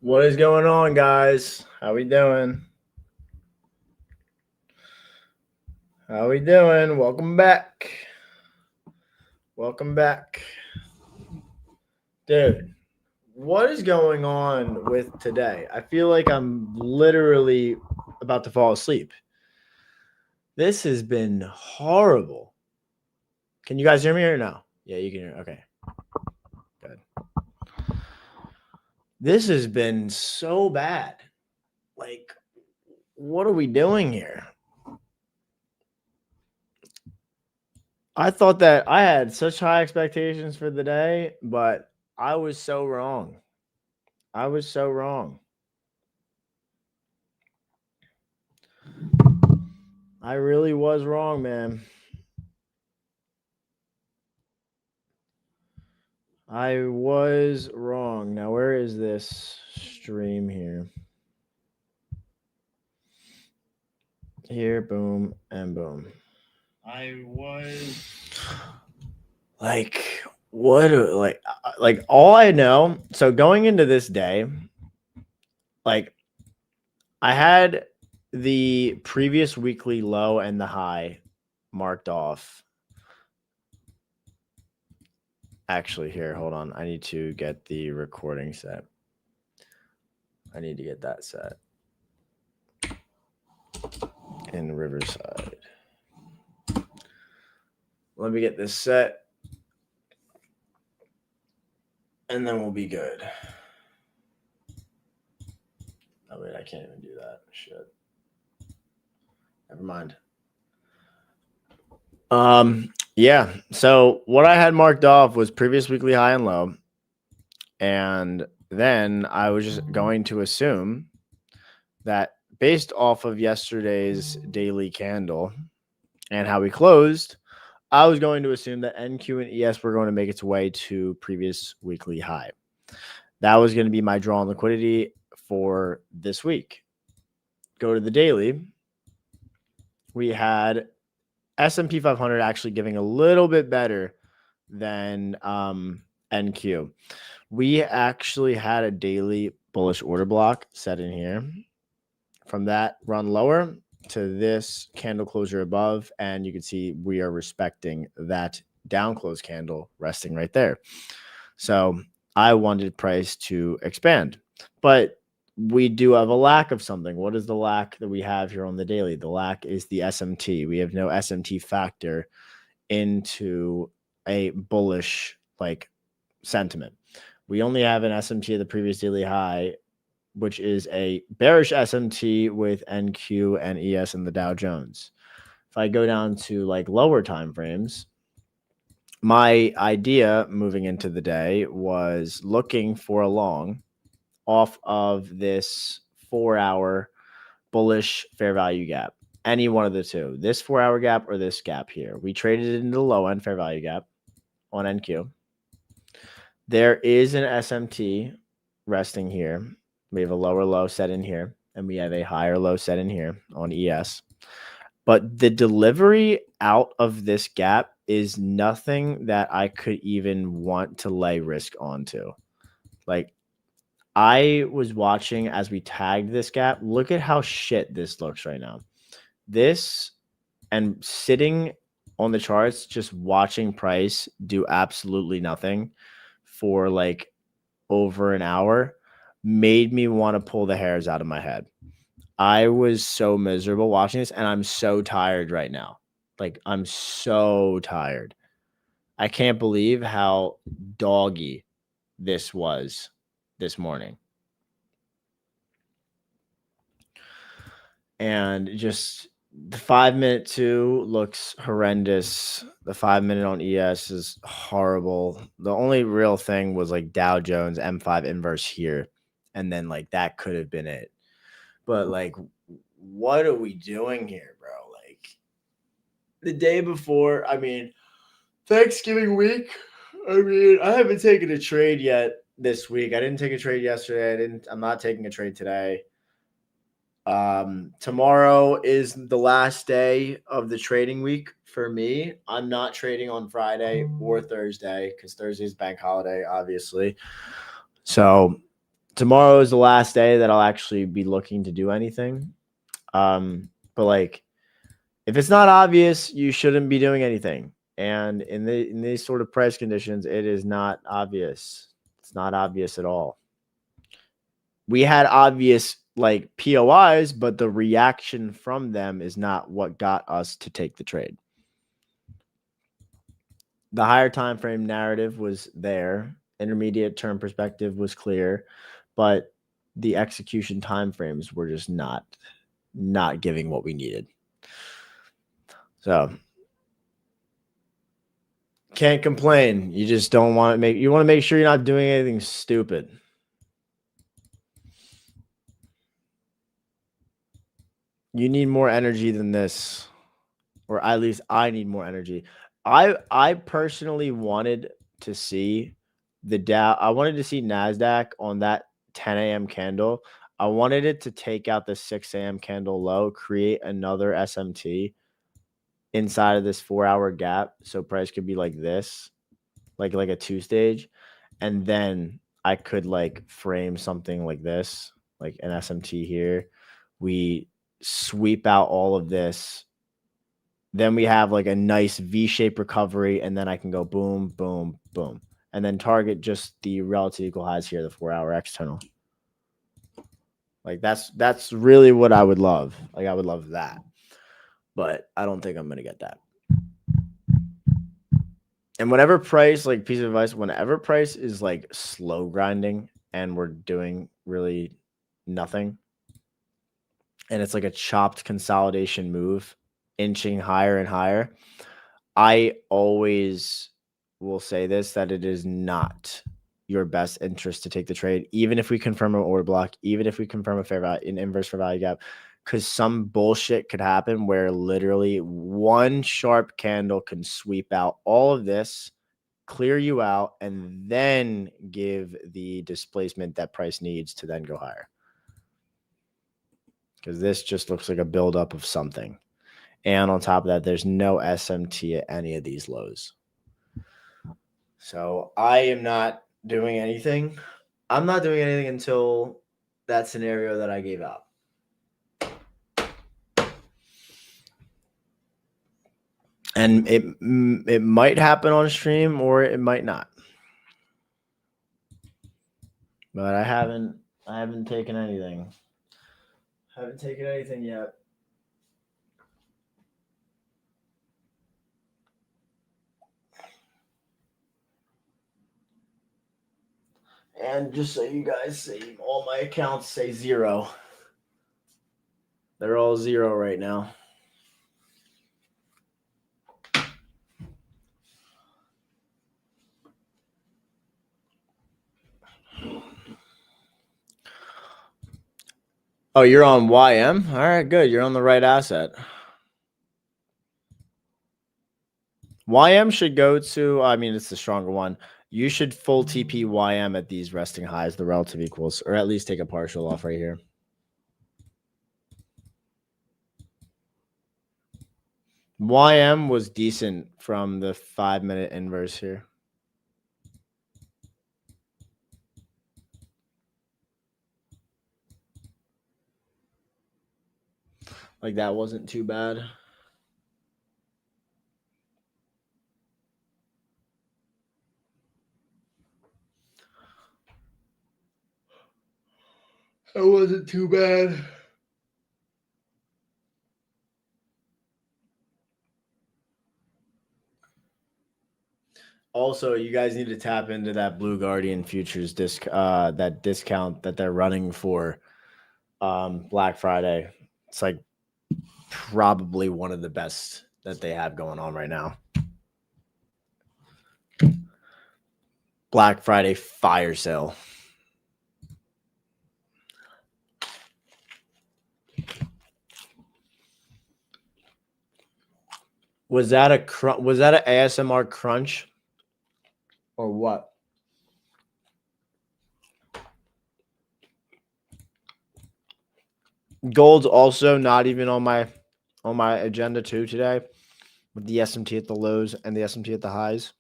What is going on, guys? How we doing? How we doing? Welcome back. Welcome back. Dude, what is going on with today? I feel like I'm literally about to fall asleep. This has been horrible. Can you guys hear me or no? Yeah, you can hear. Okay. Good. This has been so bad. Like, what are we doing here? I thought that I had such high expectations for the day, but I was so wrong. I was so wrong. I really was wrong, man. I was wrong. Now, where is this stream here? Here, boom, and boom. I was like, what? Like all I know. So going into this day, like I had the previous weekly low and the high marked off. Actually, here, hold on. I need to get the recording set. I need to get that set in Riverside. Let me get this set, and then we'll be good. Oh, wait, I can't even do that. Shit. Never mind. Yeah. So what I had marked off was previous weekly high and low. And then I was just going to assume that based off of yesterday's daily candle and how we closed, I was going to assume that NQ and ES were going to make its way to previous weekly high. That was going to be my draw on liquidity for this week. Go to the daily. We had S&P 500 actually giving a little bit better than NQ. We actually had a daily bullish order block set in here. From that run lower to this candle closure above, and you can see we are respecting that down close candle resting right there. So I wanted price to expand, but we do have a lack of something. What is the lack that we have here on the daily? The lack is the SMT. We have no SMT factor into a bullish like sentiment. We only have an SMT at the previous daily high, which is a bearish SMT with NQ and ES in the Dow Jones. If I go down to like lower time frames, my idea moving into the day was looking for a long off of this 4-hour bullish fair value gap. Any one of the two, this 4-hour gap or this gap here. We traded it into the low end fair value gap on NQ. There is an SMT resting here. We have a lower low set in here, and we have a higher low set in here on ES. But the delivery out of this gap is nothing that I could even want to lay risk onto. Like, I was watching as we tagged this gap. Look at how shit this looks right now. This and sitting on the charts, just watching price do absolutely nothing for like over an hour made me want to pull the hairs out of my head. I was so miserable watching this, and I'm so tired right now. Like, I'm so tired. I can't believe how doggy this was this morning. And just the 5-minute 2 looks horrendous. The 5-minute on ES is horrible. The only real thing was like Dow Jones M5 inverse here. And then like that could have been it. But like, what are we doing here, bro? Like the day before, I mean, Thanksgiving week. I mean, I haven't taken a trade yet this week. I didn't take a trade yesterday. I'm not taking a trade today. Tomorrow is the last day of the trading week for me. I'm not trading on Friday or Thursday because Thursday is bank holiday, obviously. So tomorrow is the last day that I'll actually be looking to do anything. But like, if it's not obvious, you shouldn't be doing anything. And in these sort of price conditions, it is not obvious. It's not obvious at all. We had obvious like POIs, but the reaction from them is not what got us to take the trade. The higher time frame narrative was there. Intermediate term perspective was clear, but the execution time frames were just not giving what we needed. So can't complain. You just don't want to you want to make sure you're not doing anything stupid. You need more energy than this, or at least I need more energy. I personally wanted to see the Dow. I wanted to see NASDAQ on that 10 a.m. candle. I wanted it to take out the 6 a.m. candle low, create another SMT inside of this 4-hour gap. So price could be like this, like a 2-stage. And then I could like frame something like this, like an SMT here. We sweep out all of this. Then we have like a nice V-shaped recovery, and then I can go boom, boom, boom, and then target just the relative equal highs here, the 4-hour external. Like that's really what I would love. Like I would love that, but I don't think I'm gonna get that. And whenever price, like piece of advice, whenever price is like slow grinding and we're doing really nothing, and it's like a chopped consolidation move, inching higher and higher, I always will say this, that it is not your best interest to take the trade, even if we confirm an order block, even if we confirm a fair value, an inverse fair value gap, because some bullshit could happen where literally one sharp candle can sweep out all of this, clear you out, and then give the displacement that price needs to then go higher. Because this just looks like a buildup of something. And on top of that, there's no SMT at any of these lows. So I am not doing anything. I'm not doing anything until that scenario that I gave out. And it might happen on stream or it might not. But I haven't taken anything. Haven't taken anything yet. And just so you guys see, all my accounts say 0. They're all 0 right now. Oh, you're on YM? All right, good. You're on the right asset. YM should go to, I mean, it's the stronger one. You should full TP YM at these resting highs, the relative equals, or at least take a partial off right here. YM was decent from the 5-minute inverse here. Like that wasn't too bad. It wasn't too bad. Also, you guys need to tap into that Blue Guardian futures that discount that they're running for Black Friday. It's like probably one of the best that they have going on right now. Black Friday fire sale. Was that an ASMR crunch or what? Gold's also not even on my agenda too today, with the SMT at the lows and the SMT at the highs,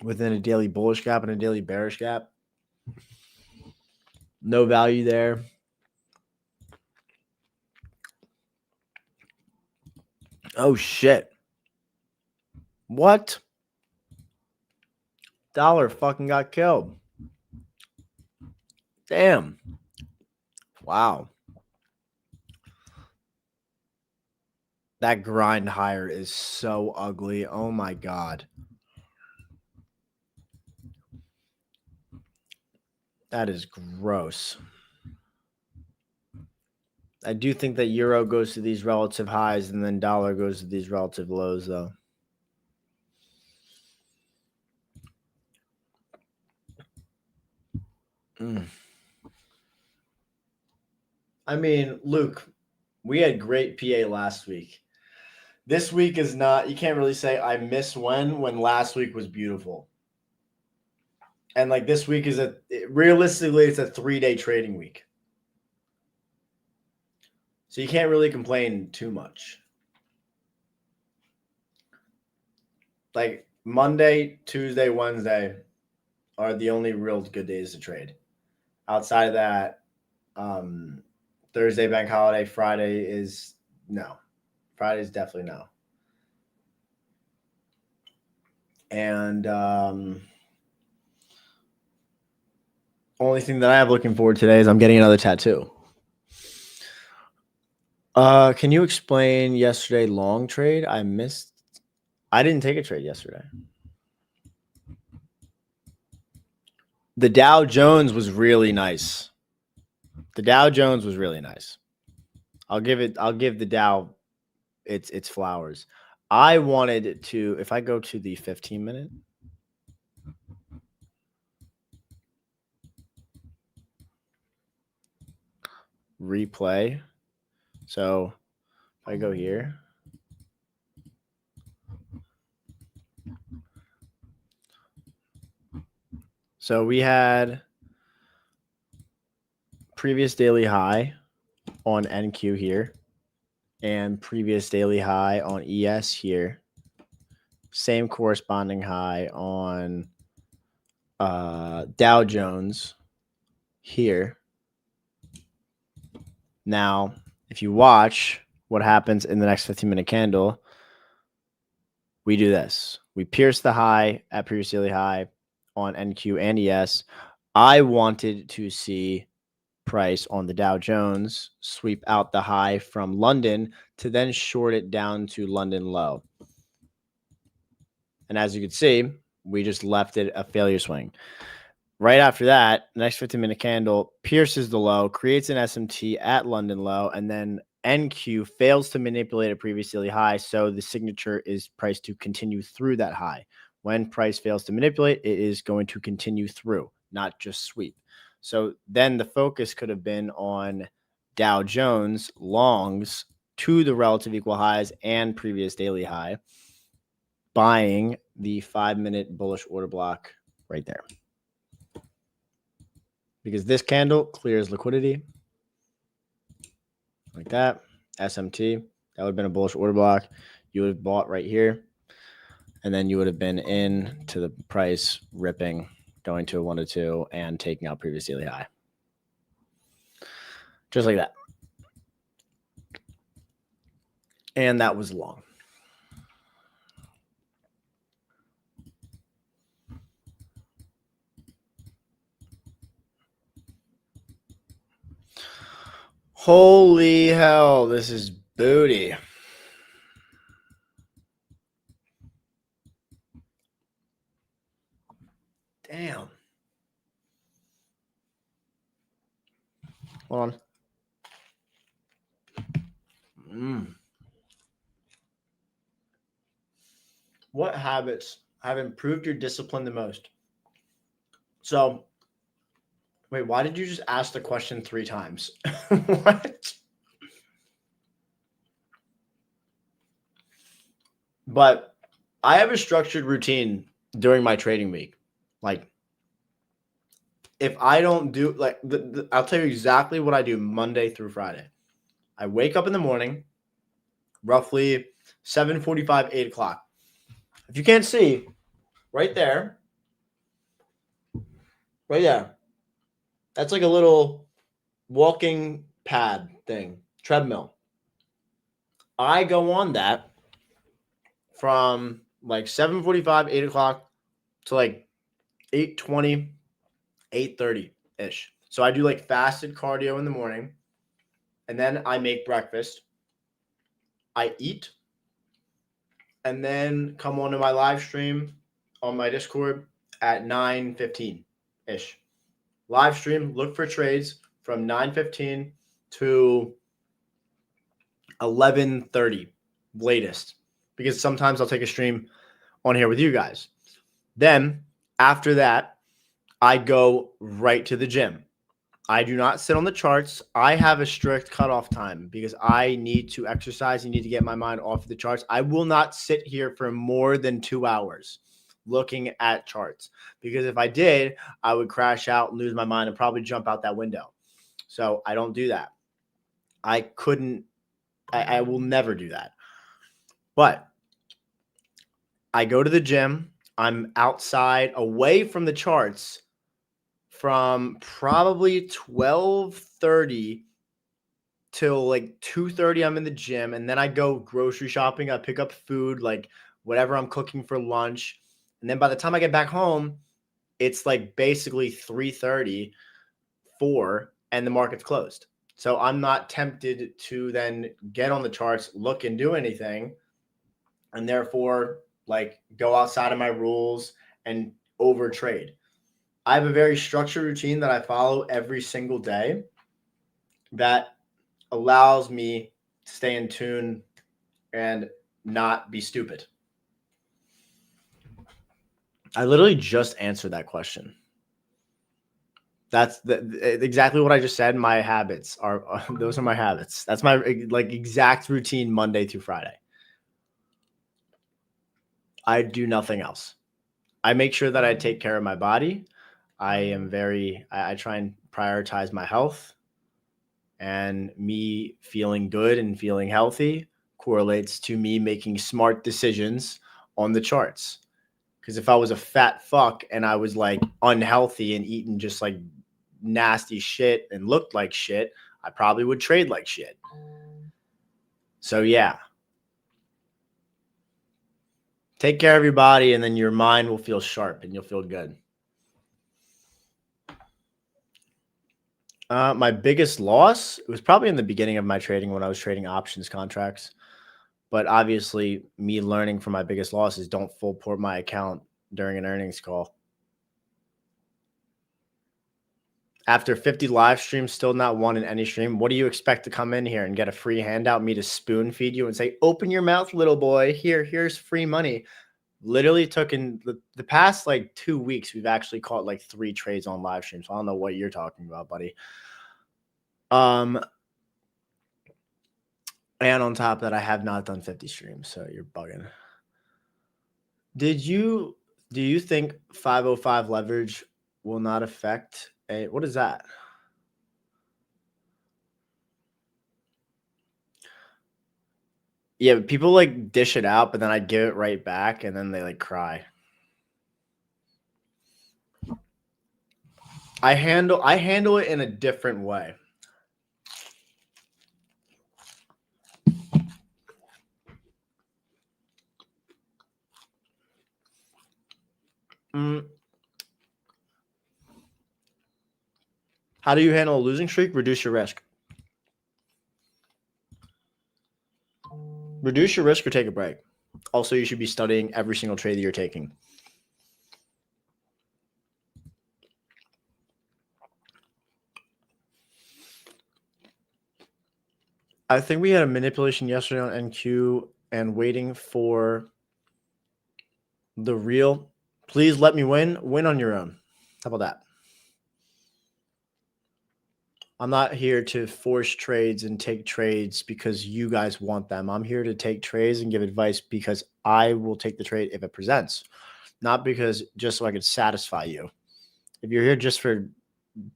within a daily bullish gap and a daily bearish gap. No value there. Oh, shit. What? Dollar fucking got killed. Damn. Wow. That grind higher is so ugly. Oh my God. That is gross. I do think that euro goes to these relative highs and then dollar goes to these relative lows, though. I mean, Luke, we had great PA last week. This week is not, you can't really say I miss when last week was beautiful. And like this week is realistically, it's a 3-day trading week. So you can't really complain too much. Like Monday, Tuesday, Wednesday are the only real good days to trade. Outside of that, Thursday, bank holiday, Friday is no. Friday is definitely no. And only thing that I have looking forward today is I'm getting another tattoo. Can you explain yesterday long trade? I didn't take a trade yesterday. The Dow Jones was really nice. I'll give the Dow its flowers. I wanted to, if I go to the 15-minute, replay. So if I go here, so we had previous daily high on NQ here and previous daily high on ES here. Same corresponding high on Dow Jones here. Now, if you watch what happens in the next 15-minute candle, we do this. We pierce the high at previous daily high on NQ and ES. I wanted to see price on the Dow Jones sweep out the high from London to then short it down to London low. And as you can see, we just left it a failure swing. Right after that, the next 15-minute candle pierces the low, creates an SMT at London low, and then NQ fails to manipulate a previous daily high, so the signature is priced to continue through that high. When price fails to manipulate, it is going to continue through, not just sweep. So then the focus could have been on Dow Jones longs to the relative equal highs and previous daily high, buying the 5-minute bullish order block right there. Because this candle clears liquidity like that, SMT, that would have been a bullish order block. You would have bought right here, and then you would have been in to the price ripping, going to a 1 to 2 and taking out previous daily high. Just like that. And that was long. Holy hell, this is booty. Damn. Hold on. What habits have improved your discipline the most? So, wait, why did you just ask the question 3 times? What? But I have a structured routine during my trading week. Like, if I don't do, like, I'll tell you exactly what I do Monday through Friday. I wake up in the morning, roughly 7:45, 8 o'clock. If you can't see, right there, That's like a little walking pad thing, treadmill. I go on that from like 7:45, 8 o'clock to like 8:20, 8:30-ish. So I do like fasted cardio in the morning, and then I make breakfast. I eat, and then come onto my live stream on my Discord at 9:15-ish. Live stream, look for trades from 9:15 to 11:30 latest, because sometimes I'll take a stream on here with you guys. Then after that, I go right to the gym. I do not sit on the charts. I have a strict cutoff time because I need to exercise. I need to get my mind off the charts. I will not sit here for more than 2 hours looking at charts, because if I did, I would crash out and lose my mind and probably jump out that window. So I don't do that. I will never do that. But I go to the gym. I'm outside away from the charts from probably 12:30 till like 2:30. I'm in the gym, and then I go grocery shopping. I pick up food, like whatever I'm cooking for lunch. And then by the time I get back home, it's like basically 3:30, 4, and the market's closed. So I'm not tempted to then get on the charts, look and do anything, and therefore like go outside of my rules and over trade. I have a very structured routine that I follow every single day that allows me to stay in tune and not be stupid. I literally just answered that question. That's exactly what I just said. My habits are those are my habits. That's my like exact routine Monday through Friday. I do nothing else. I make sure that I take care of my body. I try and prioritize my health, and me feeling good and feeling healthy correlates to me making smart decisions on the charts. Because if I was a fat fuck and I was like unhealthy and eating just like nasty shit and looked like shit, I probably would trade like shit. So yeah. Take care of your body, and then your mind will feel sharp and you'll feel good. My biggest loss, it was probably in the beginning of my trading when I was trading options contracts. But obviously, me learning from my biggest losses, don't full port my account during an earnings call. After 50 live streams, still not one in any stream, what do you expect to come in here and get a free handout, me to spoon feed you and say, open your mouth, little boy. Here's free money. Literally took in the past like 2 weeks, we've actually caught like 3 trades on live streams. So I don't know what you're talking about, buddy. And on top of that, I have not done 50 streams, so you're bugging. Do you think 505 leverage will not affect what is that? Yeah, people like dish it out, but then I give it right back and then they like cry. I handle it in a different way. How do you handle a losing streak? Reduce your risk. Reduce your risk or take a break. Also, you should be studying every single trade that you're taking. I think we had a manipulation yesterday on NQ and waiting for the real. Please let me win. Win on your own. How about that? I'm not here to force trades and take trades because you guys want them. I'm here to take trades and give advice because I will take the trade if it presents, not because just so I could satisfy you. If you're here just for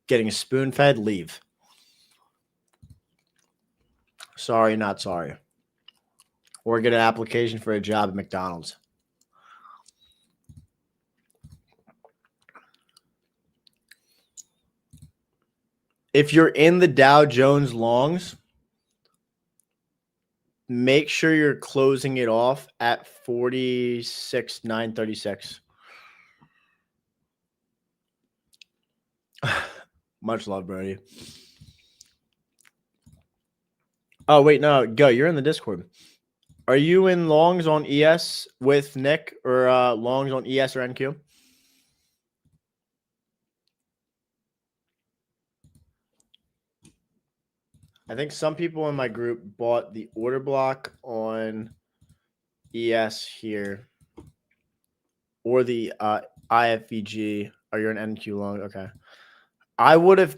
getting spoon-fed, leave. Sorry, not sorry. Or get an application for a job at McDonald's. if you're in the Dow Jones longs, make sure you're closing it off at 46,936. Much love, Brody. Oh, wait, no, go. You're in the Discord. Are you in longs on ES with Nick or longs on ES or NQ? I think some people in my group bought the order block on ES here or the IFVG. Are you an NQ long? Okay. I would have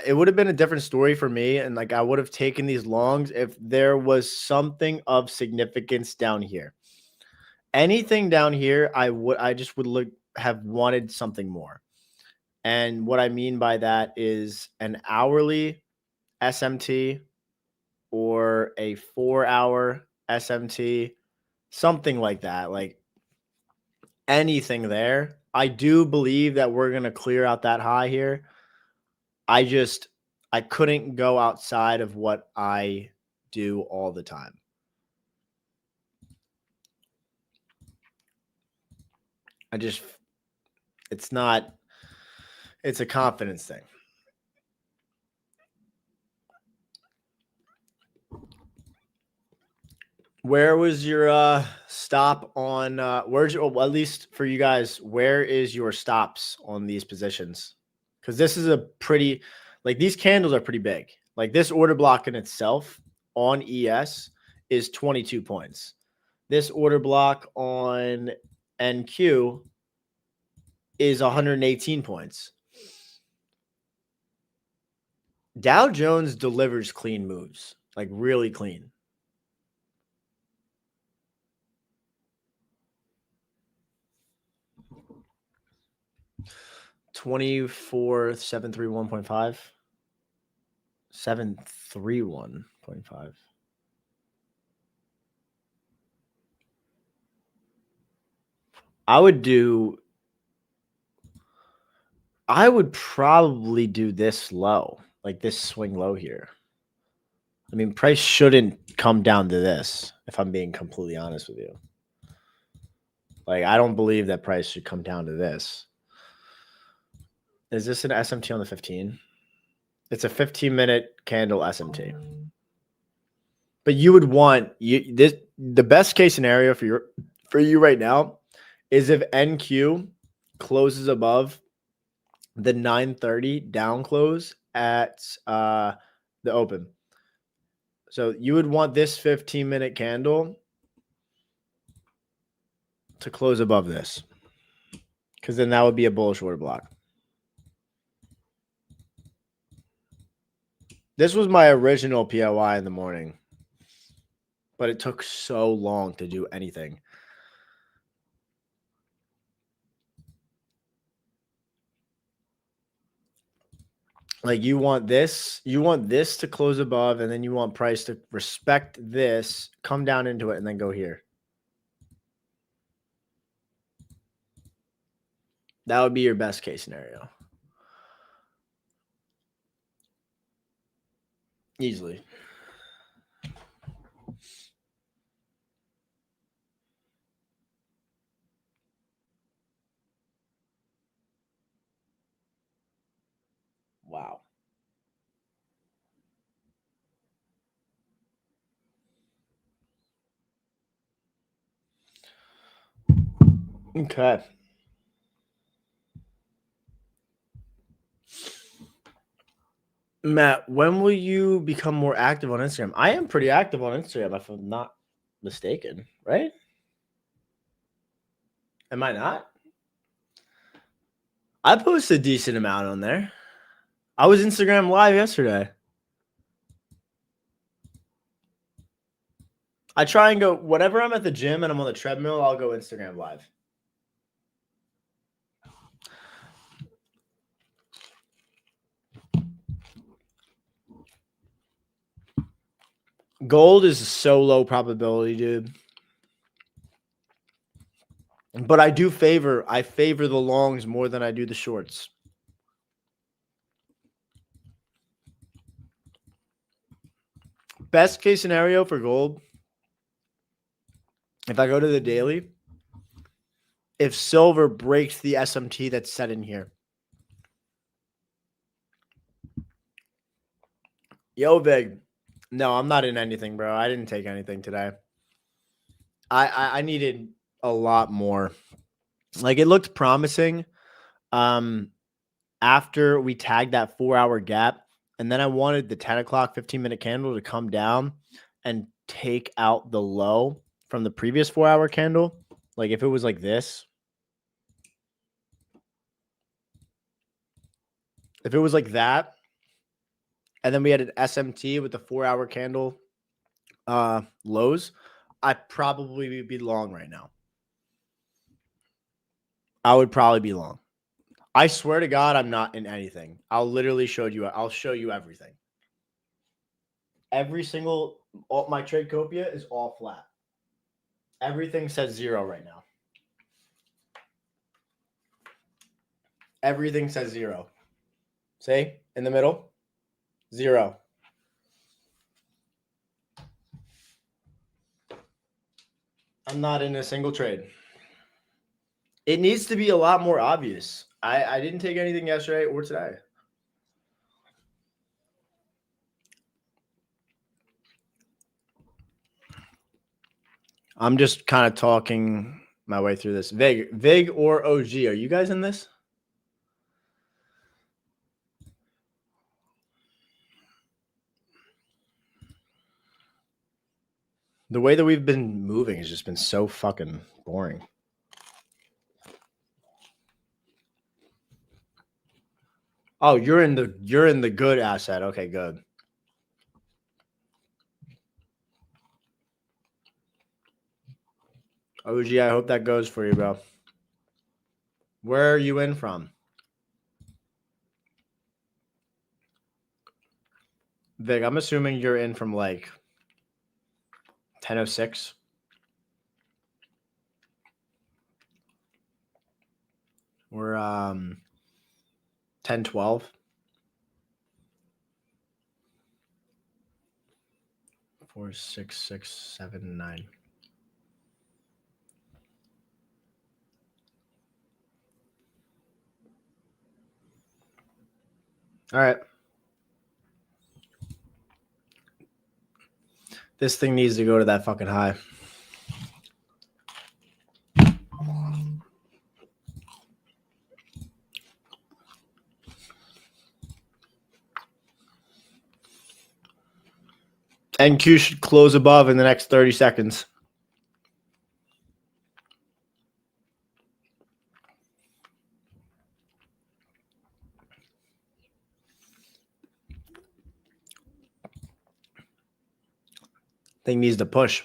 it would have been a different story for me, and like I would have taken these longs if there was something of significance down here. Anything down here, I just would have wanted something more. And what I mean by that is an hourly SMT or a 4-hour SMT, something like that. Like anything there. I do believe that we're going to clear out that high here. I couldn't go outside of what I do all the time. It's a confidence thing. Where was your stop on where's your, well, at least for you guys, where is your stops on these positions? Because this is a pretty, like these candles are pretty big. Like this order block in itself on ES is 22 points. This order block on NQ is 118 points. Dow Jones delivers clean moves, like really clean. 24,731.5. 731.5. I would probably do this low, like this swing low here. I mean, price shouldn't come down to this, if I'm being completely honest with you. Like, I don't believe that price should come down to this. Is this an SMT on the 15? It's a 15-minute candle SMT. But you would want the best case scenario for you right now is if NQ closes above the 930 down close at the open. So you would want this 15-minute candle to close above this, because then that would be a bullish order block. This was my original POI in the morning, but it took so long to do anything. Like you want this to close above, and then you want price to respect this, come down into it, and then go here. That would be your best case scenario. Easily. Wow. Okay. Matt, when will you become more active on Instagram? I am pretty active on Instagram, if I'm not mistaken, right? Am I not? I post a decent amount on there. I was Instagram live yesterday. I try and go whenever I'm at the gym and I'm on the treadmill, I'll go Instagram live. Gold is so low probability, dude. But I favor the longs more than I do the shorts. best case scenario for gold, if I go to the daily, if silver breaks the SMT that's set in here. Yo, Vig. No, I'm not in anything, bro. I didn't take anything today. I needed a lot more. Like, it looked promising after we tagged that 4-hour gap. And then I wanted the 10 o'clock, 15-minute candle to come down and take out the low from the previous 4-hour candle. Like, if it was like this. If it was like that, and then we had an SMT with the 4-hour candle lows, I'd probably be long right now. I would probably be long. I swear to God, I'm not in anything. I'll literally show you. I'll show you everything. Every single, my trade copia is all flat. Everything says 0 right now. Everything says 0. See? In the middle? 0. I'm not in a single trade. It needs to be a lot more obvious. I didn't take anything yesterday or today. I'm just kind of talking my way through this. Vig or OG, are you guys in this? The way that we've been moving has just been so fucking boring. Oh, you're in the good asset. Okay, good. OG, I hope that goes for you, bro. Where are you in from? Vig, I'm assuming you're in from like 10:06. We're 10:12. 4, 6, 6, 7, 9. All right. This thing needs to go to that fucking high. NQ should close above in the next 30 seconds. Thing needs to push.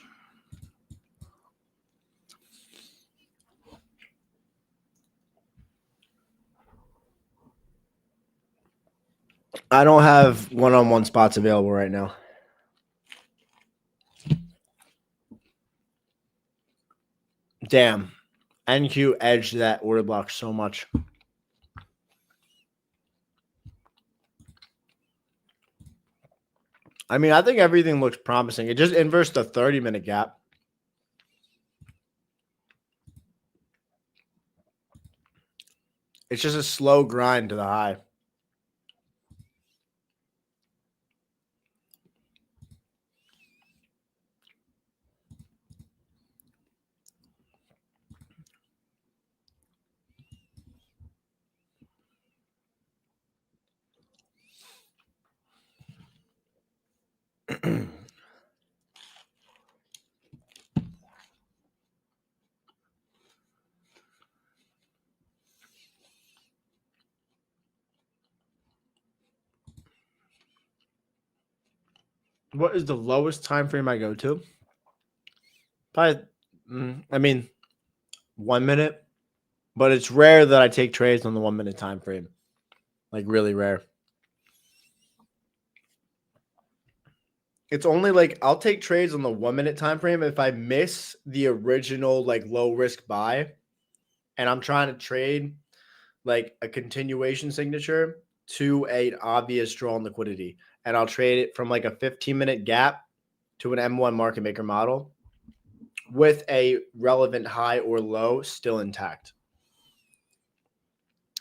I don't have one-on-one spots available right now. Damn. NQ edged that order block so much. I mean, I think everything looks promising. It just inversed the 30-minute gap. It's just a slow grind to the high. What is the lowest time frame I go to? Probably, I mean, 1 minute. But it's rare that I take trades on the 1 minute time frame. Like, really rare. It's only like I'll take trades on the 1 minute time frame if I miss the original like low risk buy and I'm trying to trade like a continuation signature to an obvious draw on liquidity. And I'll trade it from like a 15-minute gap to an M1 market maker model with a relevant high or low still intact.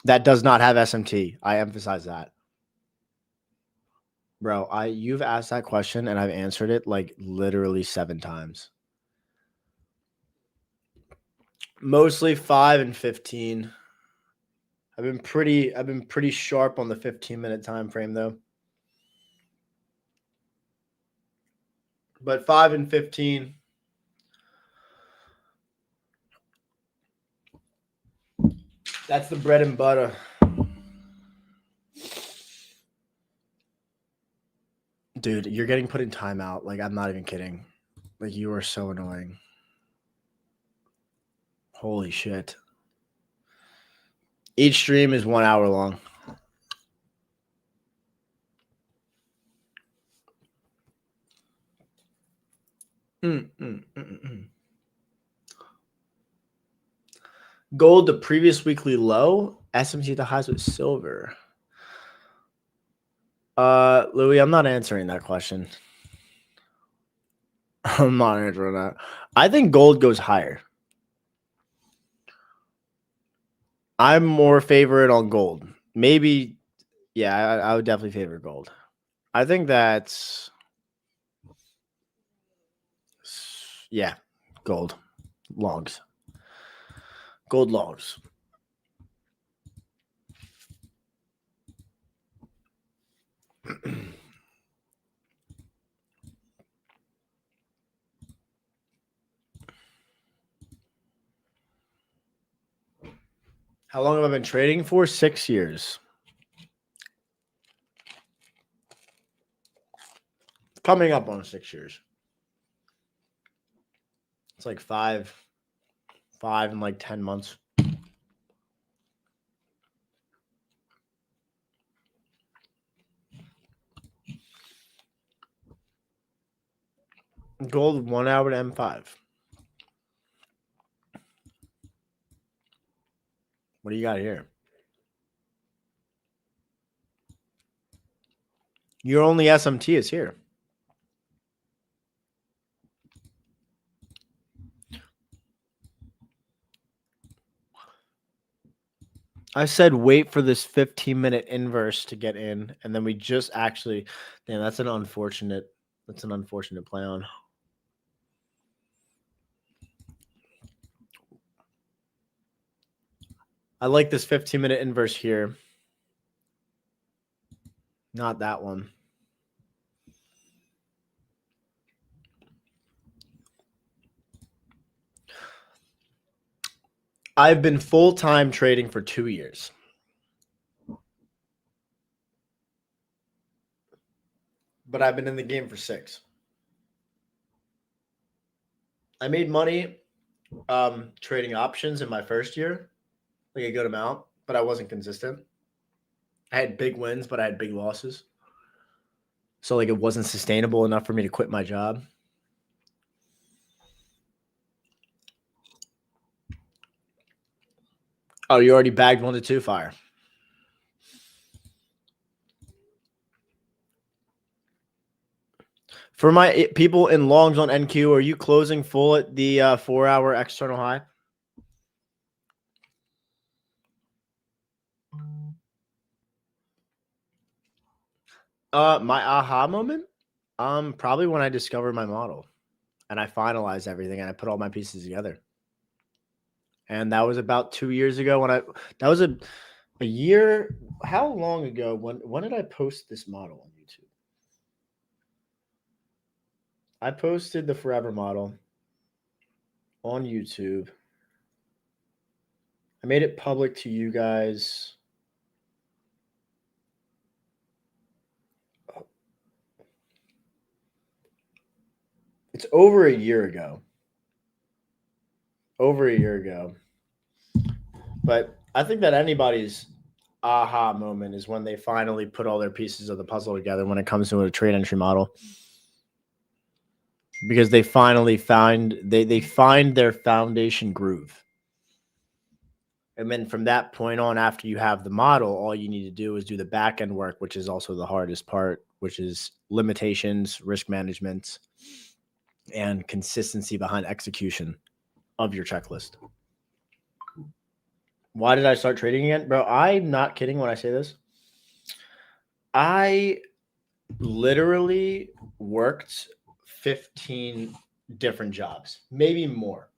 That does not have SMT. I emphasize that. Bro, you've asked that question and I've answered it like literally 7 times. Mostly 5 and 15. I've been pretty sharp on the 15-minute time frame though. But 5 and 15. That's the bread and butter. Dude, you're getting put in timeout. Like, I'm not even kidding. Like, you are so annoying. Holy shit. Each stream is 1 hour long. Gold, the previous weekly low. SMT, the highs with silver. Louis, I'm not answering that question. I'm not answering that. I think gold goes higher. I'm more favorite on gold. Maybe, yeah, I would definitely favor gold. I think that's, yeah, gold. Longs. Gold longs. How long have I been trading for? 6 years. Coming up on 6 years. It's like 5 and like 10 months. Gold 1 hour to M5. What do you got here? Your only SMT is here. I said wait for this 15-minute inverse to get in, and then we just actually, damn, that's an unfortunate play on. I like this 15-minute inverse here. Not that one. I've been full-time trading for 2 years. But I've been in the game for 6. I made money trading options in my first year, like a good amount, but I wasn't consistent. I had big wins, but I had big losses. So like it wasn't sustainable enough for me to quit my job. Oh, you already bagged 1 to 2 fire. For my people in longs on NQ, are you closing full at the 4-hour external high? My aha moment? Probably when I discovered my model and I finalized everything and I put all my pieces together. And that was about 2 years ago that was a year. How long ago? When did I post this model on YouTube? I posted the forever model on YouTube. I made it public to you guys. It's over a year ago. But I think that anybody's aha moment is when they finally put all their pieces of the puzzle together when it comes to a trade entry model. Because they finally find their foundation groove. And then from that point on, after you have the model, all you need to do is do the back end work, which is also the hardest part, which is limitations, risk management, and consistency behind execution of your checklist. Why did I start trading again? Bro, I'm not kidding when I say this. I literally worked 15 different jobs, maybe more.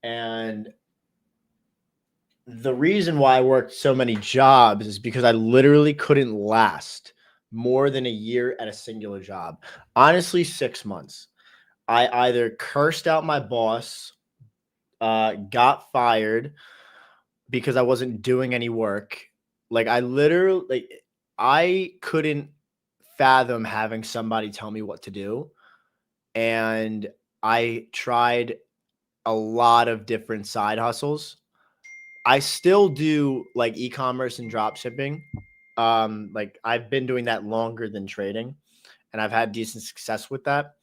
And the reason why I worked so many jobs is because I literally couldn't last more than a year at a singular job. Honestly, 6 months. I either cursed out my boss, got fired because I wasn't doing any work. Like I couldn't fathom having somebody tell me what to do. And I tried a lot of different side hustles. I still do like e-commerce and drop shipping. Like I've been doing that longer than trading, and I've had decent success with that.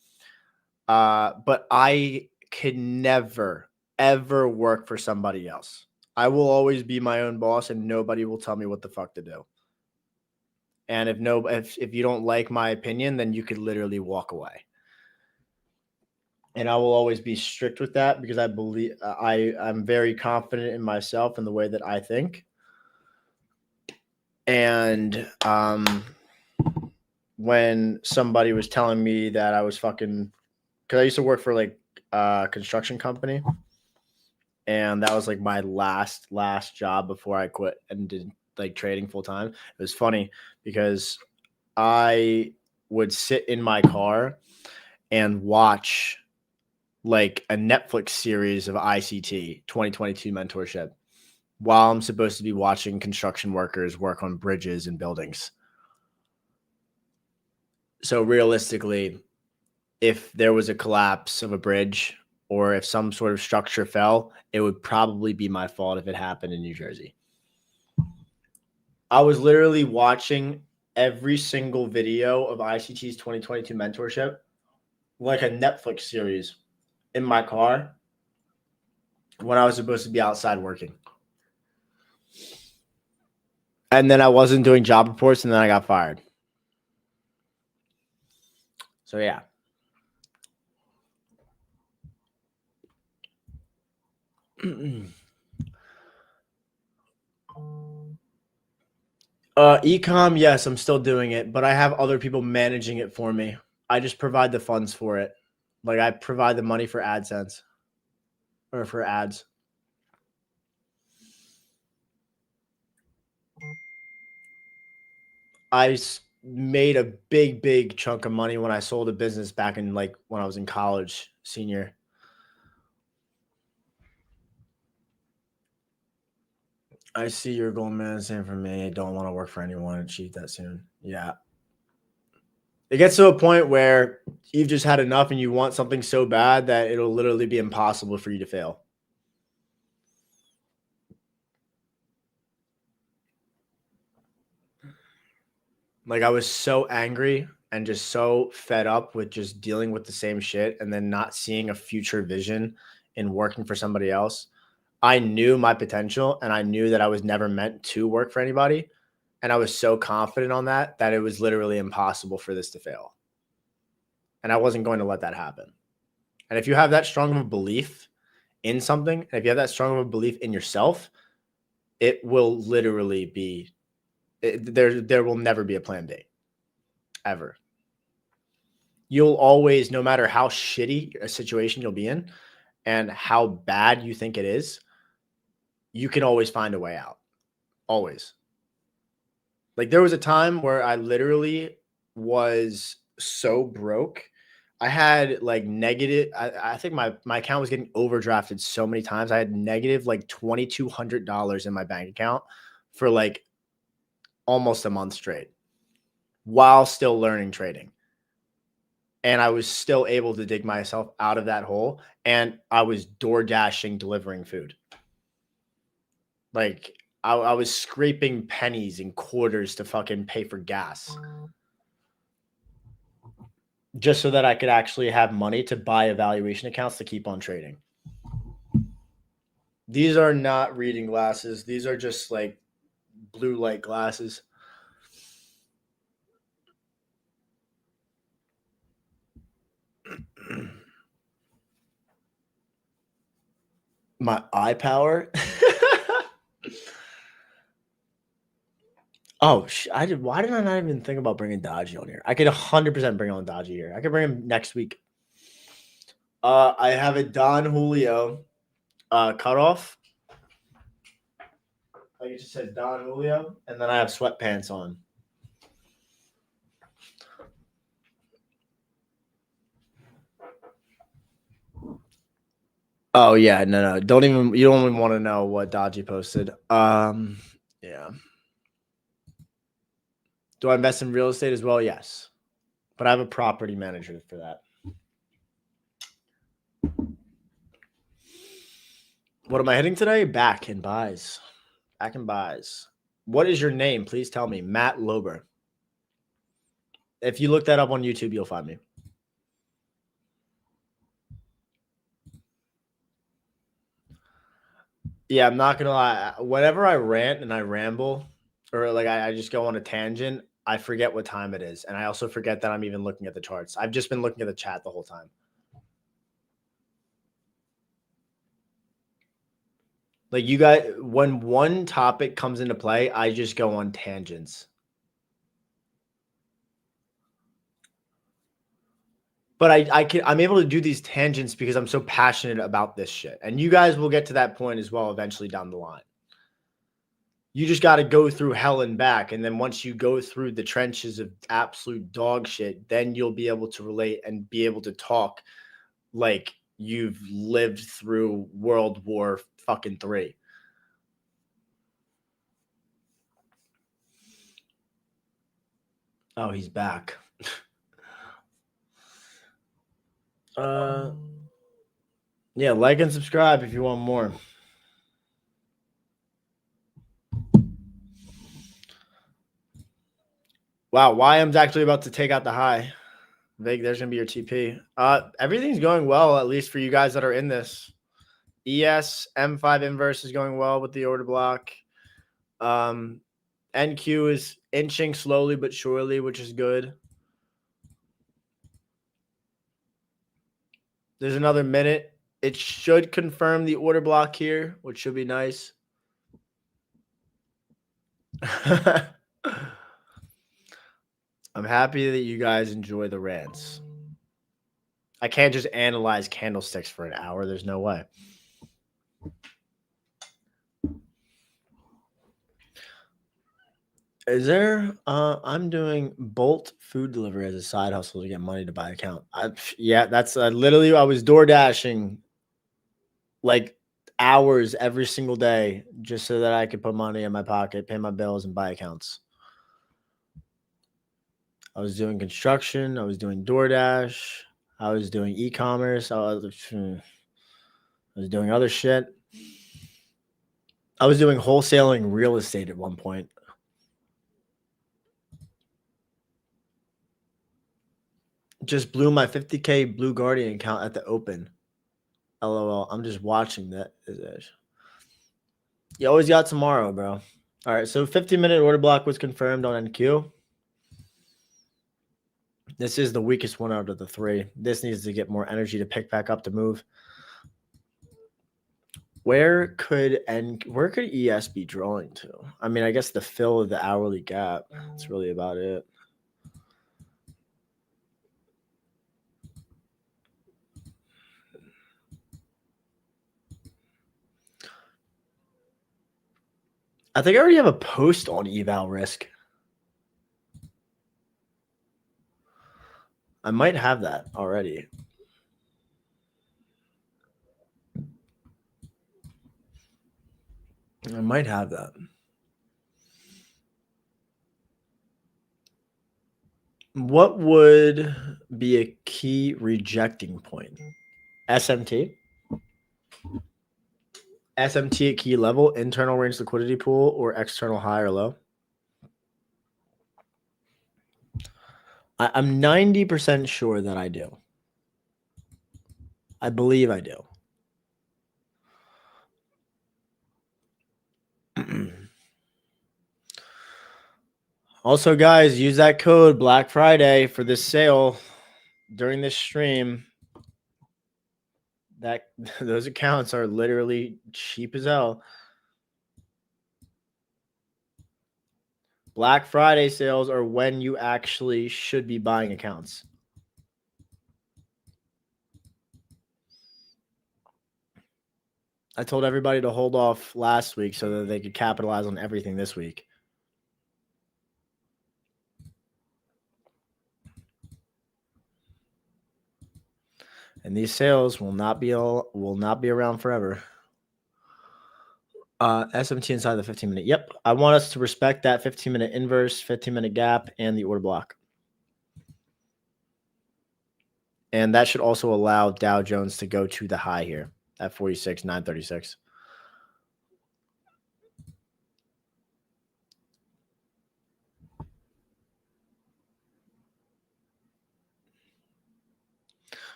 But I could never ever work for somebody else. I will always be my own boss, and nobody will tell me what the fuck to do. And if you don't like my opinion, then you could literally walk away. And I will always be strict with that because I believe I'm very confident in myself and the way that I think. And when somebody was telling me that I was fucking, because I used to work for like a construction company, and that was like my last job before I quit and did like trading full time. It was funny because I would sit in my car and watch like a Netflix series of ICT 2022 mentorship while I'm supposed to be watching construction workers work on bridges and buildings. So realistically, if there was a collapse of a bridge or if some sort of structure fell, it would probably be my fault if it happened in New Jersey. I was literally watching every single video of ICT's 2022 mentorship like a Netflix series in my car when I was supposed to be outside working. And then I wasn't doing job reports, and then I got fired. So yeah. Ecom, yes, I'm still doing it, but I have other people managing it for me. I just provide the funds for it. Like I provide the money for AdSense or for ads. I made a big chunk of money when I sold a business back in like when I was in college, senior. I see your goal, man. Same for me. I don't want to work for anyone and achieve that soon. Yeah. It gets to a point where you've just had enough and you want something so bad that it'll literally be impossible for you to fail. Like I was so angry and just so fed up with just dealing with the same shit and then not seeing a future vision in working for somebody else. I knew my potential and I knew that I was never meant to work for anybody. And I was so confident on that it was literally impossible for this to fail. And I wasn't going to let that happen. And if you have that strong of a belief in something, and if you have that strong of a belief in yourself, it will literally be there will never be a plan B. Ever. You'll always, no matter how shitty a situation you'll be in and how bad you think it is, you can always find a way out. Always. Like there was a time where I literally was so broke. I had like negative, I think my account was getting overdrafted so many times. I had negative like $2,200 in my bank account for like almost a month straight while still learning trading. And I was still able to dig myself out of that hole. And I was door dashing, delivering food. Like I was scraping pennies and quarters to fucking pay for gas. Just so that I could actually have money to buy evaluation accounts to keep on trading. These are not reading glasses. These are just like blue light glasses. My eye power. Oh, why did I not even think about bringing Dodgy on here? I could 100% bring on Dodgy here. I could bring him next week. I have a Don Julio cutoff. Like it just says Don Julio, and then I have sweatpants on. Oh yeah, no. You don't even want to know what Dodgy posted. Yeah. Do I invest in real estate as well? Yes. But I have a property manager for that. What am I hitting today? Back and buys. Back and buys. What is your name? Please tell me. Matt Loeber. If you look that up on YouTube, you'll find me. Yeah, I'm not gonna lie. Whenever I rant and I ramble, or like I just go on a tangent, I forget what time it is, and I also forget that I'm even looking at the charts. I've just been looking at the chat the whole time. Like you guys, when one topic comes into play, I just go on tangents. But I'm able to do these tangents because I'm so passionate about this shit. And you guys will get to that point as well eventually down the line. You just got to go through hell and back. And then once you go through the trenches of absolute dog shit, then you'll be able to relate and be able to talk like you've lived through World War fucking 3. Oh, he's back. Yeah, like and subscribe if you want more. Wow, YM's actually about to take out the high. Vig, there's gonna be your TP. Everything's going well, at least for you guys that are in this. ES M5 inverse is going well with the order block. NQ is inching slowly but surely, which is good. There's another minute. It should confirm the order block here, which should be nice. I'm happy that you guys enjoy the rants. I can't just analyze candlesticks for an hour. There's no way. Is there? I'm doing Bolt food delivery as a side hustle to get money to buy an account. Yeah, that's literally. I was door dashing like hours every single day just so that I could put money in my pocket, pay my bills, and buy accounts. I was doing construction. I was doing DoorDash. I was doing e-commerce. I was doing other shit. I was doing wholesaling real estate at one point. Just blew my 50K Blue Guardian account at the open. LOL. I'm just watching that. You always got tomorrow, bro. All right. So 50-minute order block was confirmed on NQ. This is the weakest one out of the 3. This needs to get more energy to pick back up to move. Where could ES be drawing to? I mean, I guess the fill of the hourly gap. That's really about it. I think I already have a post on eval risk. I might have that already. I might have that. What would be a key rejecting point? SMT? SMT at key level, internal range liquidity pool, or external high or low? I'm 90% sure that I do. I believe I do. Also, guys, use that code Black Friday for this sale during this stream. those accounts are literally cheap as hell. Black Friday sales are when you actually should be buying accounts. I told everybody to hold off last week so that they could capitalize on everything this week. And these sales will not be around forever. SMT inside the 15-minute. Yep. I want us to respect that 15-minute inverse, 15-minute gap, and the order block. And that should also allow Dow Jones to go to the high here at 46,936.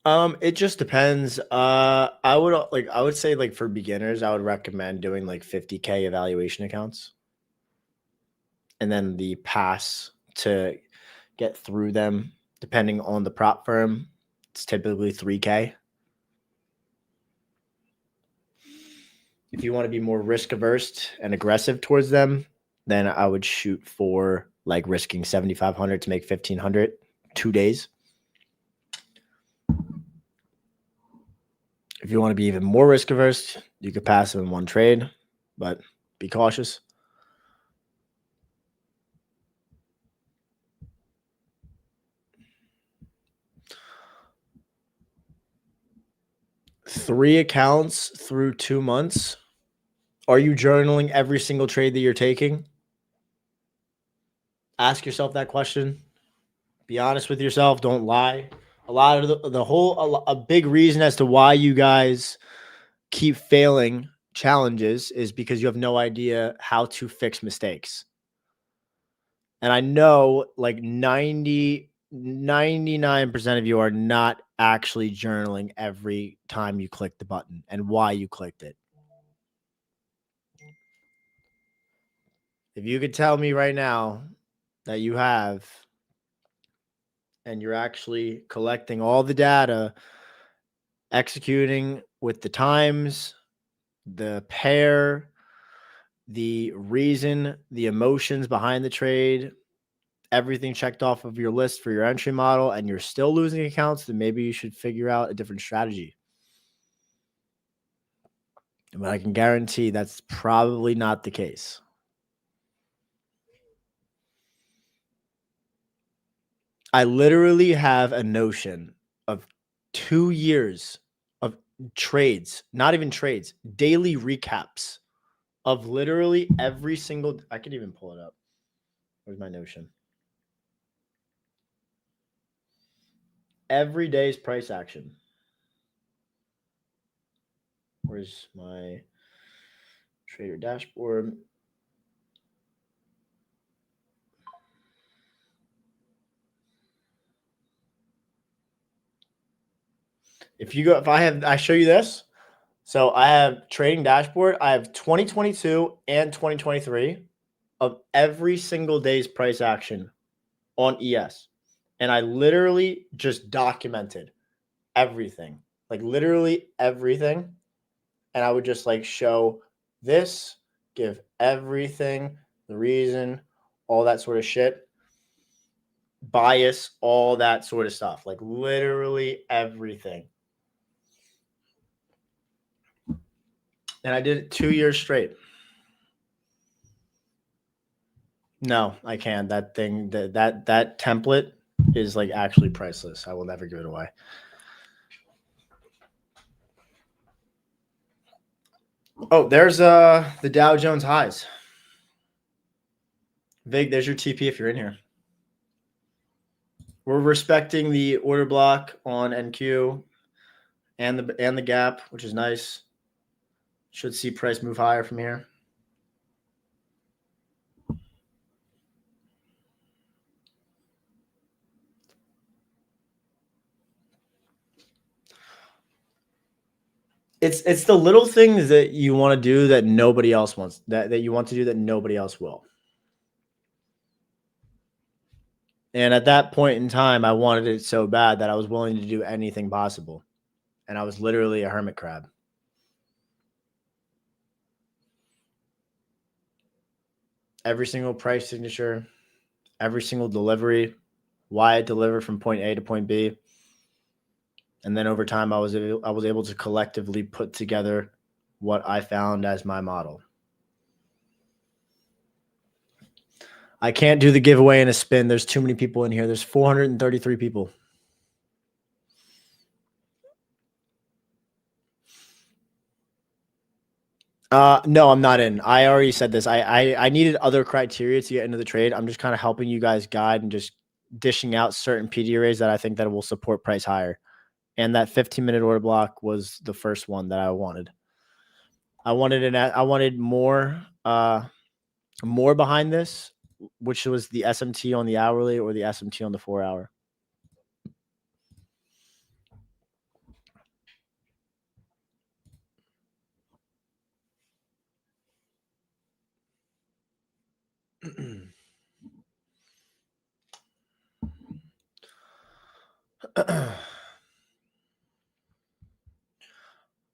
It just depends. I would say like for beginners, I would recommend doing like 50K evaluation accounts. And then the pass to get through them, depending on the prop firm, it's typically 3K. If you want to be more risk averse and aggressive towards them, then I would shoot for like risking 7,500 to make 1,500 2 days. If you want to be even more risk averse, you could pass them in one trade, but be cautious. Three accounts through 2 months. Are you journaling every single trade that you're taking? Ask yourself that question. Be honest with yourself. Don't lie. A lot of a big reason as to why you guys keep failing challenges is because you have no idea how to fix mistakes. And I know like 99% of you are not actually journaling every time you click the button and why you clicked it. If you could tell me right now that you have, and you're actually collecting all the data, executing with the times, the pair, the reason, the emotions behind the trade, everything checked off of your list for your entry model, and you're still losing accounts, then maybe you should figure out a different strategy. But I can guarantee that's probably not the case. I literally have a notion of 2 years of trades, not even trades, daily recaps of literally every single. I could even pull it up. Where's my notion? Every day's price action. Where's my trader dashboard? If I show you this. So I have trading dashboard. I have 2022 and 2023 of every single day's price action on ES. And I literally just documented everything, like literally everything. And I would just like show this, give everything, the reason, all that sort of shit, bias, all that sort of stuff, like literally everything. And I did it 2 years straight. No, I can't. That thing, that template is like actually priceless. I will never give it away. Oh, there's the Dow Jones highs. Vig, there's your TP if you're in here. We're respecting the order block on NQ and the gap, which is nice. Should see price move higher from here. It's the little things that you want to do that nobody else wants, that you want to do that nobody else will. And at that point in time, I wanted it so bad that I was willing to do anything possible. and I was literally a hermit crab. Every single price signature, every single delivery, why I delivered from point A to point B. And then over time, I was able to collectively put together what I found as my model. I can't do the giveaway in a spin. There's too many people in here. There's 433 people. No, I'm not in. I already said this. I needed other criteria to get into the trade. I'm just kind of helping you guys guide and just dishing out certain PD arrays that I think that will support price higher. And that 15-minute order block was the first one that I wanted. I wanted more behind this, which was the SMT on the hourly or the SMT on the 4 hour.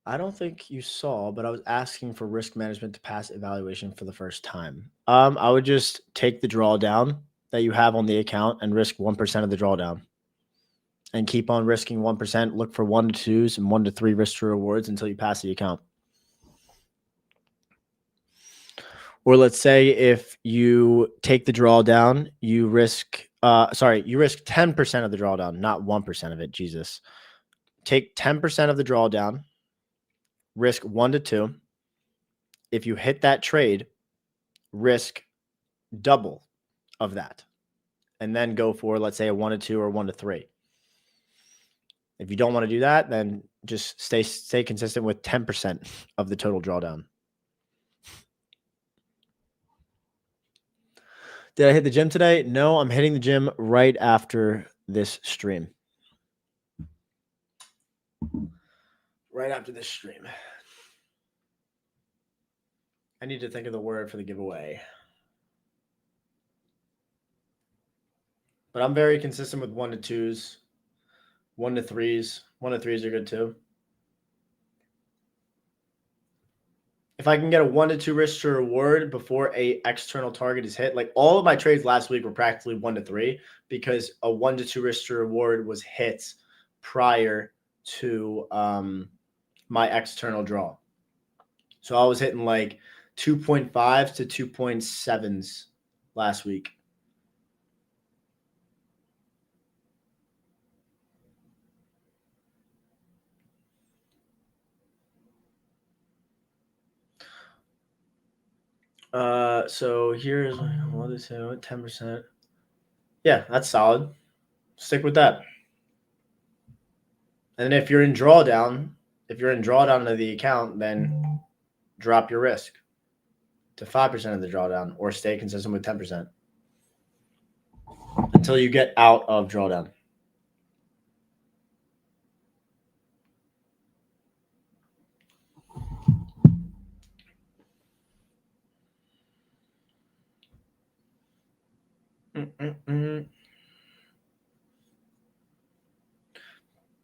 I don't think you saw, but I was asking for risk management to pass evaluation for the first time. I would just take the drawdown that you have on the account and risk 1% of the drawdown, and keep on risking 1%. Look for 1 to 2s and 1 to 3 risk to rewards until you pass the account. Or let's say if you take the drawdown, you risk 10% of the drawdown, not 1% of it. Jesus. Take 10% of the drawdown, risk 1 to 2. If you hit that trade, risk double of that, and then go for, let's say, a 1 to 2 or 1 to 3. If you don't want to do that, then just stay consistent with 10% of the total drawdown. Did I hit the gym today? No, I'm hitting the gym right after this stream. Right after this stream. I need to think of the word for the giveaway. But I'm very consistent with 1 to 2s, 1 to 3s. 1 to 3s are good too. If I can get a 1 to 2 risk to reward before a external target is hit, like all of my trades last week were practically 1 to 3 because a 1 to 2 risk to reward was hit prior to my external draw. So I was hitting like 2.5 to 2.7s last week. So here's 1 to 2, 10%. Yeah, that's solid. Stick with that. And if you're in drawdown of the account, then drop your risk to 5% of the drawdown or stay consistent with 10% until you get out of drawdown.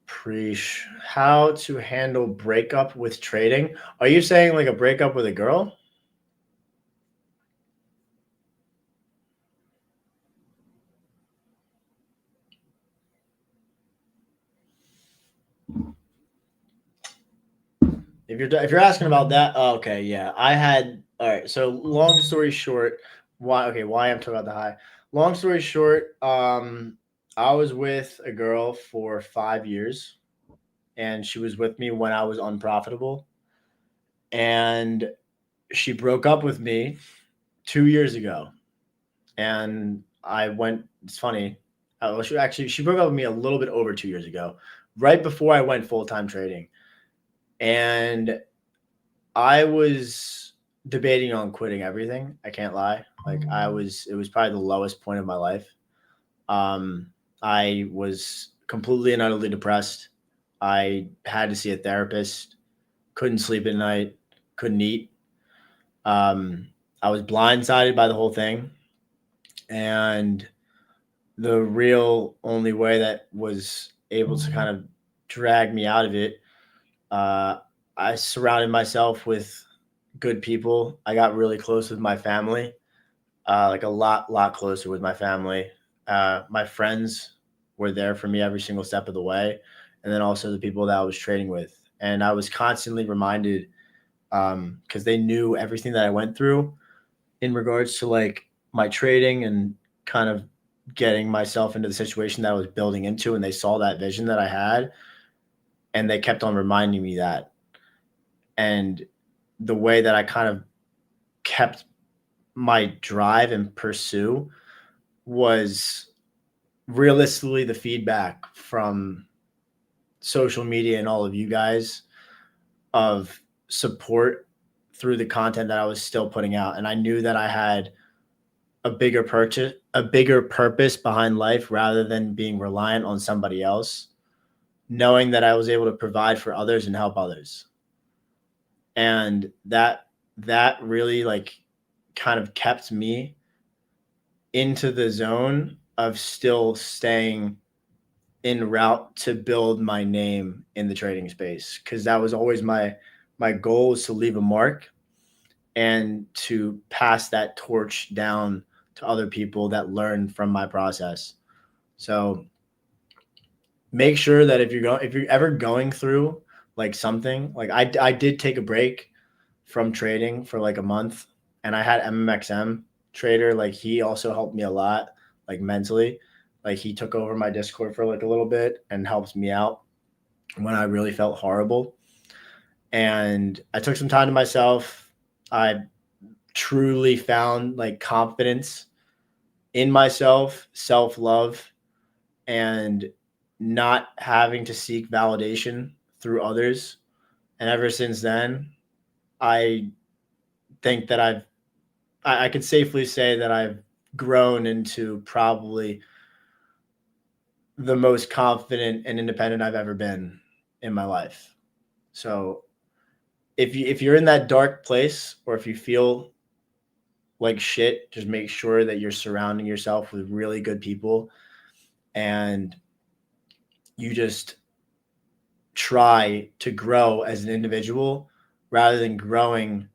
Preach. How to handle breakup with trading? Are you saying like a breakup with a girl? If you're asking about that, okay, yeah. All right. So long story short, why I'm talking about the high. Long story short, I was with a girl for 5 years, and she was with me when I was unprofitable. And she broke up with me 2 years ago. And it's funny. She broke up with me a little bit over 2 years ago, right before I went full-time trading. And I was debating on quitting everything. I can't lie. It was probably the lowest point of my life. I was completely and utterly depressed. I had to see a therapist, couldn't sleep at night, couldn't eat. I was blindsided by the whole thing. And the real only way that was able to kind of drag me out of it I surrounded myself with good people. I got really close with my family, like a lot closer with my family. My friends were there for me every single step of the way, and then also the people that I was trading with. And I was constantly reminded, because they knew everything that I went through in regards to like my trading and kind of getting myself into the situation that I was building into, and they saw that vision that I had, and they kept on reminding me that. And the way that I kind of kept my drive and pursue was realistically the feedback from social media and all of you guys of support through the content that I was still putting out. And I knew that I had a bigger purpose behind life rather than being reliant on somebody else, knowing that I was able to provide for others and help others. And that really like kind of kept me into the zone of still staying en route to build my name in the trading space, because that was always my goal, was to leave a mark and to pass that torch down to other people that learn from my process. So make sure that if you're ever going through like something, like I did take a break from trading for like a month, and I had MMXM trader, like he also helped me a lot, like mentally. Like he took over my Discord for like a little bit and helped me out when I really felt horrible. And I took some time to myself. I truly found like confidence in myself, self-love, and not having to seek validation through others. And ever since then, I think that I could safely say that I've grown into probably the most confident and independent I've ever been in my life. So if you're in that dark place, or if you feel like shit, just make sure that you're surrounding yourself with really good people, and you just try to grow as an individual rather than growing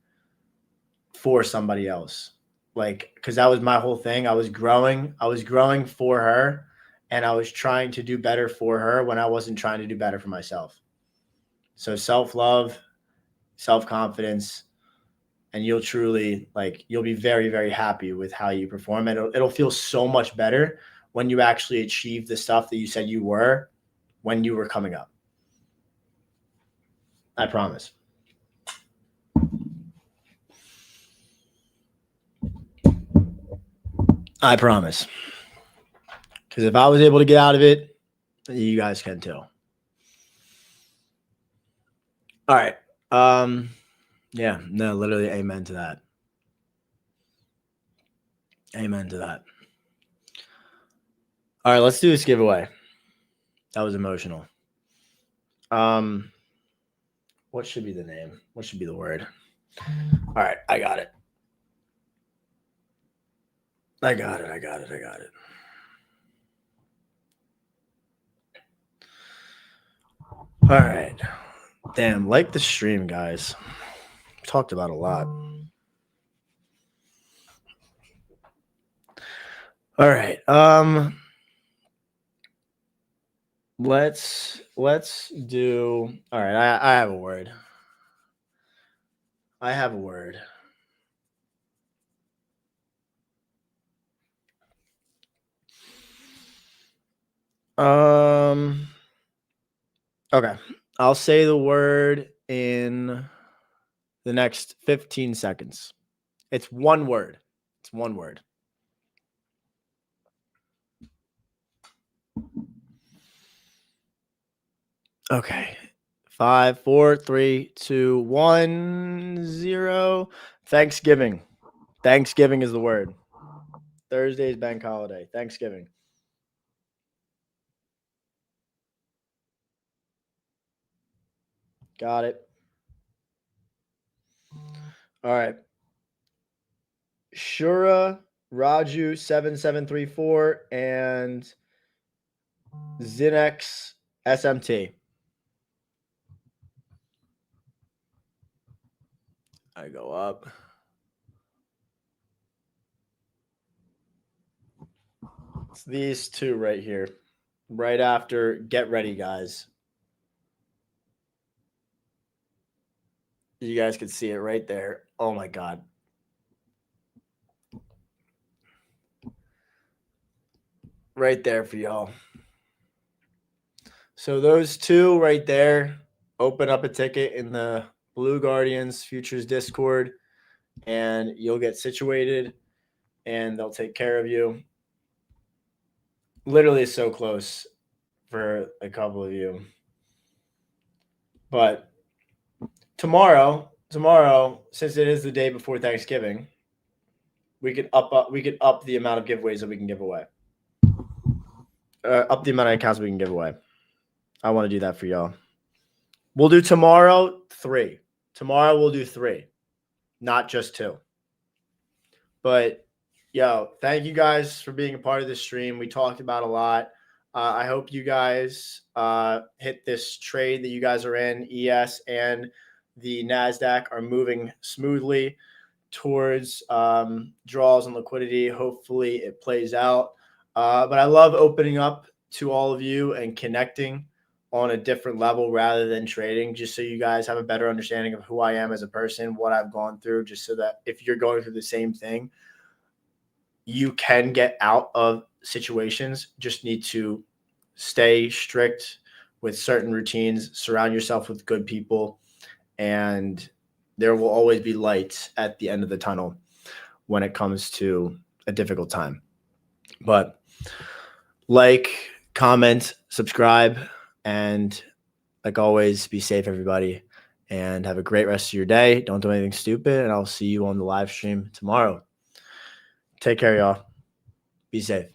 for somebody else. Like, because that was my whole thing. I was growing for her, and I was trying to do better for her when I wasn't trying to do better for myself. So self-love, self-confidence, and you'll be very, very happy with how you perform. It'll feel so much better when you actually achieve the stuff that you said you were when you were coming up. I promise. I promise. Because if I was able to get out of it, you guys can too. All right. Yeah, no, literally amen to that. Amen to that. All right, let's do this giveaway. That was emotional. What should be the name? What should be the word? All right, I got it. I got it. All right. Damn, like the stream, guys. Talked about a lot. All right. Let's do. All right, I have a word. Okay. I'll say the word in the next 15 seconds. It's one word. Okay. 5, 4, 3, 2, 1, 0. Thanksgiving. Thanksgiving is the word. Thursday's bank holiday. Thanksgiving. Got it. All right. Shura, Raju 7734, and Zinex SMT. I go up. It's these two right here, right after get ready, guys. You guys can see it right there. Oh my God. Right there for y'all. So those two right there, open up a ticket in the Blue Guardians Futures Discord, and you'll get situated, and they'll take care of you. Literally so close for a couple of you. But tomorrow, since it is the day before Thanksgiving, we could up the amount of giveaways that we can give away. Up the amount of accounts we can give away. I want to do that for y'all. We'll do tomorrow 3. Tomorrow we'll do 3, not just 2. But yo, thank you guys for being a part of this stream. We talked about a lot. I hope you guys hit this trade that you guys are in. ES and the NASDAQ are moving smoothly towards draws and liquidity. Hopefully it plays out. But I love opening up to all of you and connecting on a different level rather than trading, just so you guys have a better understanding of who I am as a person, what I've gone through, just so that if you're going through the same thing, you can get out of situations. Just need to stay strict with certain routines, surround yourself with good people, and there will always be light at the end of the tunnel when it comes to a difficult time. But like, comment, subscribe, and like always, be safe, everybody, and have a great rest of your day. Don't do anything stupid, and I'll see you on the live stream tomorrow. Take care, y'all. Be safe.